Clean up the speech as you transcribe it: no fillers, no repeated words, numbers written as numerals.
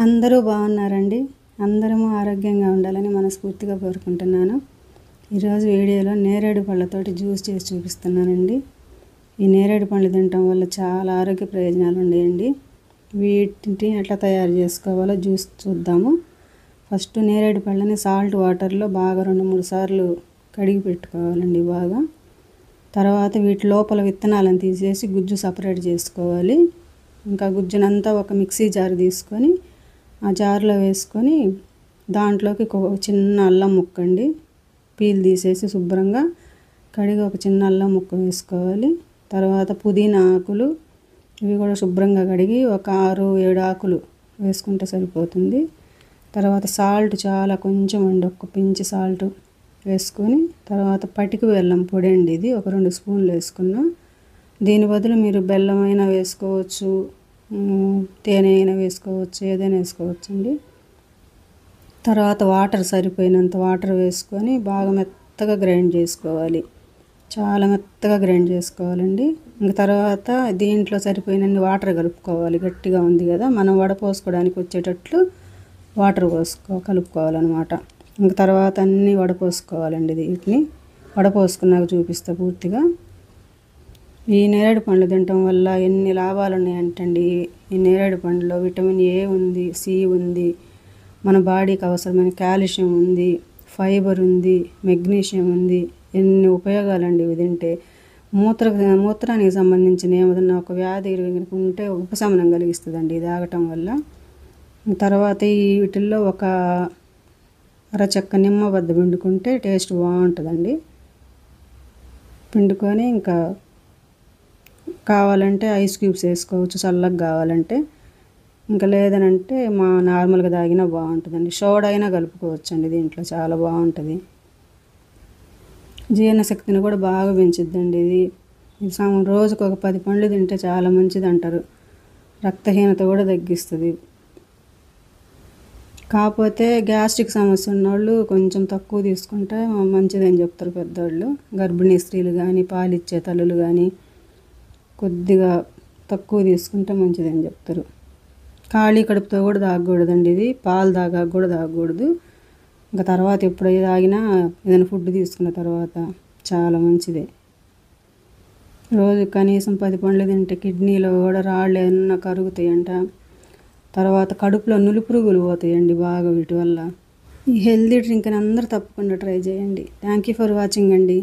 అందరూ బాగున్నారండి. అందరము ఆరోగ్యంగా ఉండాలని మనస్ఫూర్తిగా కోరుకుంటున్నాను. ఈరోజు వీడియోలో నేరేడు పళ్ళతోటి జ్యూస్ చేసి చూపిస్తున్నానండి. ఈ నేరేడు పండ్లు తినటం వల్ల చాలా ఆరోగ్య ప్రయోజనాలు ఉన్నాయండి. వీటిని ఎట్లా తయారు చేసుకోవాలో జ్యూస్ చూద్దాము. ఫస్ట్ నేరేడు పళ్ళని సాల్ట్ వాటర్లో బాగా 2-3 సార్లు కడిగి పెట్టుకోవాలండి బాగా. తర్వాత వీటి లోపల విత్తనాలను తీసేసి గుజ్జు సపరేట్ చేసుకోవాలి. ఇంకా గుజ్జునంతా ఒక మిక్సీ జార్ తీసుకొని ఆ జార్లో వేసుకొని దాంట్లోకి చిన్న అల్లం ముక్కండి పీల్ తీసేసి శుభ్రంగా కడిగి ఒక చిన్న అల్లం ముక్క వేసుకోవాలి. తర్వాత పుదీనా ఆకులు ఇవి కూడా శుభ్రంగా కడిగి ఒక 6-7 ఆకులు వేసుకుంటే సరిపోతుంది. తర్వాత సాల్ట్ చాలా కొంచెం అండి, ఒక పించ్ సాల్ట్ వేసుకొని తర్వాత పటిక బెల్లం పొడి అండి, ఇది ఒక 2 స్పూన్లు వేసుకున్నాం. దీని బదులు మీరు బెల్లం అయినా వేసుకోవచ్చు, తేనె అయినా వేసుకోవచ్చు, ఏదైనా వేసుకోవచ్చు అండి. తర్వాత వాటర్ సరిపోయినంత వాటర్ వేసుకొని బాగా మెత్తగా గ్రైండ్ చేసుకోవాలి. చాలా మెత్తగా గ్రైండ్ చేసుకోవాలండి. ఇంక తర్వాత దీంట్లో సరిపోయినన్ని వాటర్ కలుపుకోవాలి. గట్టిగా ఉంది కదా, మనం వడపోసుకోవడానికి వచ్చేటట్లు వాటర్ కలుపుకోవాలన్నమాట. ఇంక తర్వాత అన్నీ వడపోసుకోవాలండి. వీటిని వడపోసుకున్నాక చూపిస్తా పూర్తిగా. ఈ నేరేడు పండ్లు తినటం వల్ల ఎన్ని లాభాలు ఉన్నాయంటండి. ఈ నేరేడు పండులో విటమిన్ ఏ ఉంది, సి ఉంది, మన బాడీకి అవసరమైన కాల్షియం ఉంది, ఫైబర్ ఉంది, మెగ్నీషియం ఉంది. ఎన్ని ఉపయోగాలండి ఇవి తింటే. మూత్రానికి సంబంధించిన ఏదైనా ఒక వ్యాధి ఉంటే ఉపశమనం కలిగిస్తుందండి ఇది తాగటం వల్ల. తర్వాత వీటిల్లో ఒక అరచెక్క నిమ్మబద్ద పిండుకుంటే టేస్ట్ బాగుంటుందండి. పిండుకొని ఇంకా కావాలంటే ఐస్ క్యూబ్స్ వేసుకోవచ్చు చల్లగా కావాలంటే. ఇంకా లేదనంటే నార్మల్గా తాగినా బాగుంటుందండి. సోడా అయినా కలుపుకోవచ్చండి, దీంట్లో చాలా బాగుంటుంది. జీర్ణశక్తిని కూడా బాగా పెంచుద్దండి ఇది. రోజుకు ఒక 10 పండ్లు తింటే చాలా మంచిది అంటారు. రక్తహీనత కూడా తగ్గిస్తుంది. కాకపోతే గ్యాస్ట్రిక్ సమస్య ఉన్నవాళ్ళు కొంచెం తక్కువ తీసుకుంటే మంచిదని చెప్తారు పెద్దవాళ్ళు. గర్భిణీ స్త్రీలు కానీ, పాలిచ్చే తల్లులు కానీ కొద్దిగా తక్కువ తీసుకుంటే మంచిదని చెప్తారు. ఖాళీ కడుపుతో కూడా తాగకూడదండి ఇది. పాలు కూడా తాగకూడదు. ఇంకా తర్వాత ఎప్పుడైతే తాగినా ఏదైనా ఫుడ్ తీసుకున్న తర్వాత చాలా మంచిదే. రోజు కనీసం 10 పండ్లు తింటే కిడ్నీలో కూడా రాళ్ళు ఏమన్నా కరుగుతాయంట. తర్వాత కడుపులో నులిపురుగులు పోతాయండి బాగా వీటి వల్ల. ఈ హెల్తీ డ్రింక్ని అందరూ తప్పకుండా ట్రై చేయండి. థ్యాంక్ యూ ఫర్ వాచింగ్ అండి.